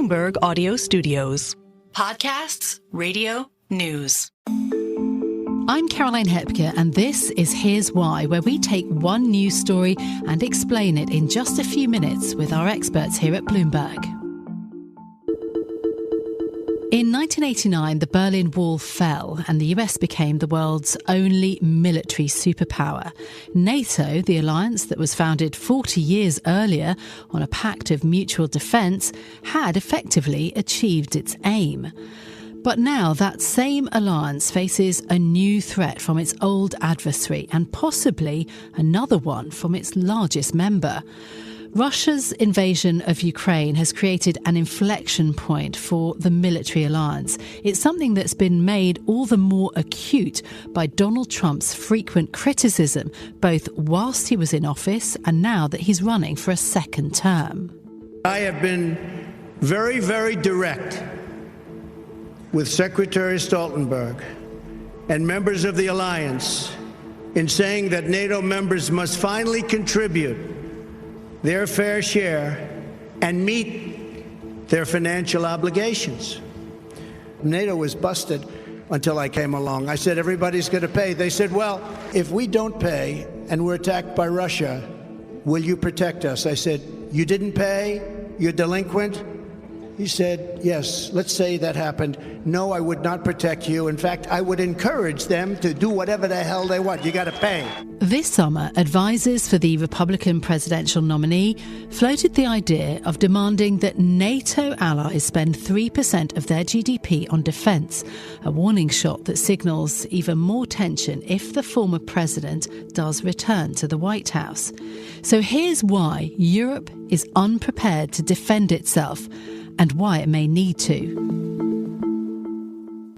Bloomberg Audio Studios. Podcasts, radio, news. I'm Caroline Hepker, and this is Here's Why, where we take one news story and explain it in just a few minutes with our experts here at Bloomberg. In 1989, the Berlin Wall fell and the US became the world's only military superpower. NATO, the alliance that was founded 40 years earlier on a pact of mutual defence, had effectively achieved its aim. But now that same alliance faces a new threat from its old adversary and possibly another one from its largest member. Russia's invasion of Ukraine has created an inflection point for the military alliance. It's something that's been made all the more acute by Donald Trump's frequent criticism, both whilst he was in office and now that he's running for a second term. I have been very, very direct with Secretary Stoltenberg and members of the alliance in saying that NATO members must finally contribute their fair share and meet their financial obligations. NATO was busted until I came along. I said, everybody's going to pay. They said, well, if we don't pay and we're attacked by Russia, will you protect us? I said, you didn't pay? You're delinquent? He said, yes, let's say that happened. No, I would not protect you. In fact, I would encourage them to do whatever the hell they want. You got to pay. This summer, advisors for the Republican presidential nominee floated the idea of demanding that NATO allies spend 3% of their GDP on defence, a warning shot that signals even more tension if the former president does return to the White House. So here's why Europe is unprepared to defend itself and why it may need to.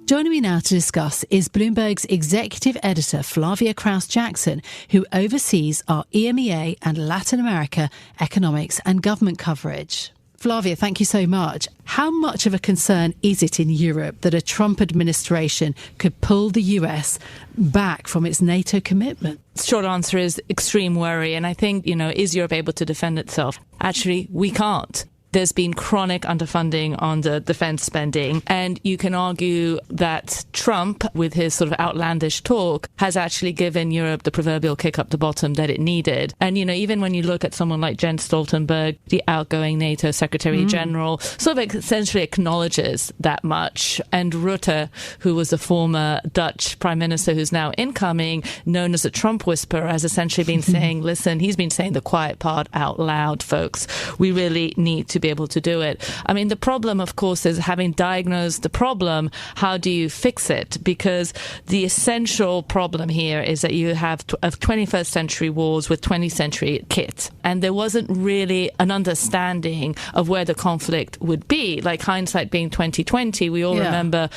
Joining me now to discuss is Bloomberg's executive editor, Flavia Krause-Jackson, who oversees our EMEA and Latin America economics and government coverage. Flavia, thank you so much. How much of a concern is it in Europe that a Trump administration could pull the US back from its NATO commitment? Short answer is extreme worry. And I think, is Europe able to defend itself? Actually, we can't. There's been chronic underfunding on the defense spending. And you can argue that Trump, with his sort of outlandish talk, has actually given Europe the proverbial kick up the bottom that it needed. And, even when you look at someone like Jens Stoltenberg, the outgoing NATO Secretary General, sort of essentially acknowledges that much. And Rutte, who was a former Dutch Prime Minister who's now incoming, known as a Trump whisperer, has essentially been saying, listen, he's been saying the quiet part out loud, folks. We really need to be able to do it. I mean, the problem, of course, is having diagnosed the problem, how do you fix it? Because the essential problem here is that you have 21st century wars with 20th century kit. And there wasn't really an understanding of where the conflict would be. Like hindsight being 2020, we all remember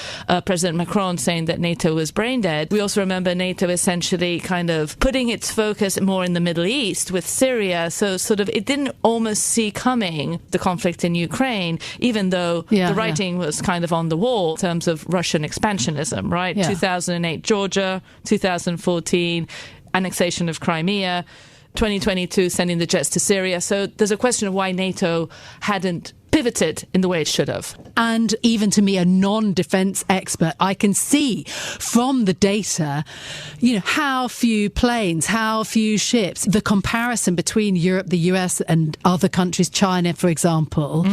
President Macron saying that NATO was brain dead. We also remember NATO essentially kind of putting its focus more in the Middle East with Syria. So sort of it didn't almost see coming the conflict in Ukraine, even though the writing was kind of on the wall in terms of Russian expansionism, right? 2008 Georgia, 2014 annexation of Crimea, 2022 sending the jets to Syria. So there's a question of why NATO hadn't pivoted in the way it should have. And even to me, a non-defence expert, I can see from the data, how few planes, how few ships, the comparison between Europe, the US and other countries, China, for example,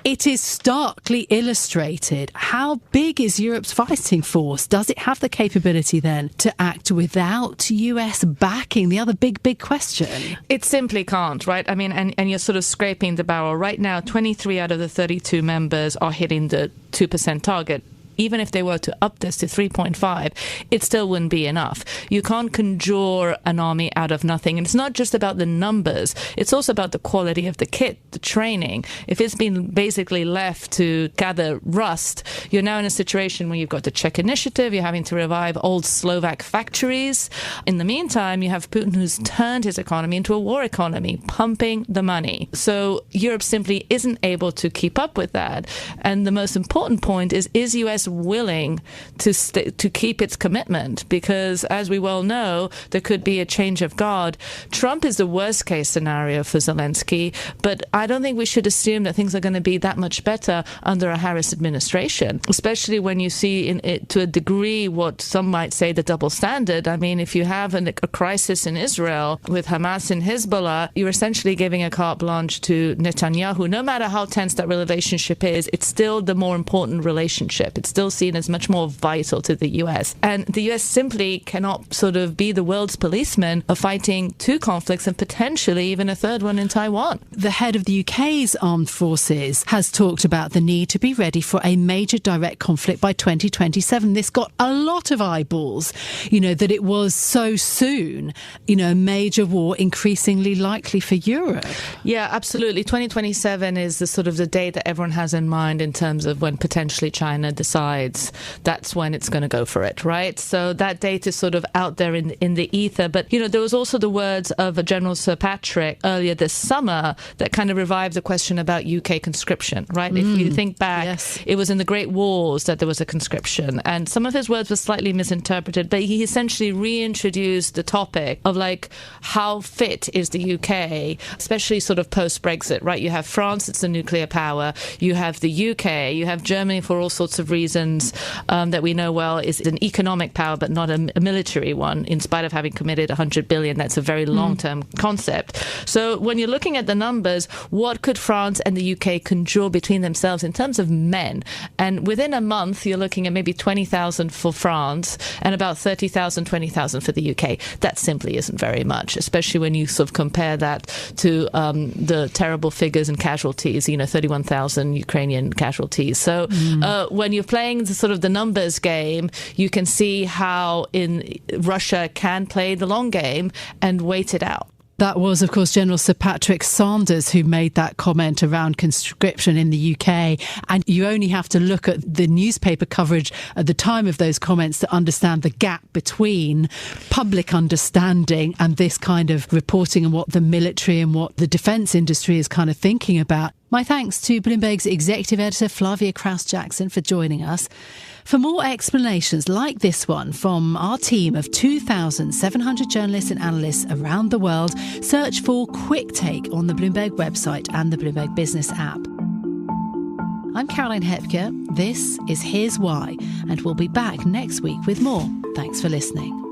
it is starkly illustrated. How big is Europe's fighting force? Does it have the capability then to act without US backing? The other big question. It simply can't, right? I mean, and you're sort of scraping the barrel. Right now, 23 out of the 32 members are hitting the 2% target. even if they were to up this to 3.5, it still wouldn't be enough. You can't conjure an army out of nothing. And it's not just about the numbers. It's also about the quality of the kit, the training. If it's been basically left to gather rust, you're now in a situation where you've got the Czech initiative, you're having to revive old Slovak factories. In the meantime, you have Putin who's turned his economy into a war economy, pumping the money. So Europe simply isn't able to keep up with that. And the most important point is US willing to keep its commitment, because as we well know, there could be a change of guard. Trump is the worst case scenario for Zelensky, but I don't think we should assume that things are going to be that much better under a Harris administration, especially when you see in it, to a degree, what some might say the double standard. I mean, if you have a crisis in Israel with Hamas and Hezbollah, you're essentially giving a carte blanche to Netanyahu. No matter how tense that relationship is, it's still the more important relationship. It's still seen as much more vital to the US. And the US simply cannot sort of be the world's policeman of fighting two conflicts and potentially even a third one in Taiwan. The head of the UK's armed forces has talked about the need to be ready for a major direct conflict by 2027. This got a lot of eyeballs, that it was so soon, a major war increasingly likely for Europe. Yeah, absolutely. 2027 is the sort of the date that everyone has in mind in terms of when potentially China decides that's when it's going to go for it, right? So that date is sort of out there in the ether. But, there was also the words of General Sir Patrick earlier this summer that kind of revived the question about UK conscription, right? If you think back, yes. It was in the Great Wars that there was a conscription. And some of his words were slightly misinterpreted, but he essentially reintroduced the topic of how fit is the UK, especially sort of post-Brexit, right? You have France, it's a nuclear power. You have the UK, you have Germany for all sorts of reasons that we know well is an economic power, but not a military one, in spite of having committed 100 billion. That's a very long-term concept. So when you're looking at the numbers, what could France and the UK conjure between themselves in terms of men? And within a month, you're looking at maybe 20,000 for France and about 30,000, 20,000 for the UK. That simply isn't very much, especially when you sort of compare that to the terrible figures and casualties, 31,000 Ukrainian casualties. So when you're playing the numbers game, you can see how Russia can play the long game and wait it out. That was, of course, General Sir Patrick Sanders who made that comment around conscription in the UK. And you only have to look at the newspaper coverage at the time of those comments to understand the gap between public understanding and this kind of reporting and what the military and what the defence industry is kind of thinking about. My thanks to Bloomberg's executive editor, Flavia Krause-Jackson, for joining us. For more explanations like this one from our team of 2,700 journalists and analysts around the world, search for Quick Take on the Bloomberg website and the Bloomberg Business app. I'm Caroline Hepker. This is Here's Why, and we'll be back next week with more. Thanks for listening.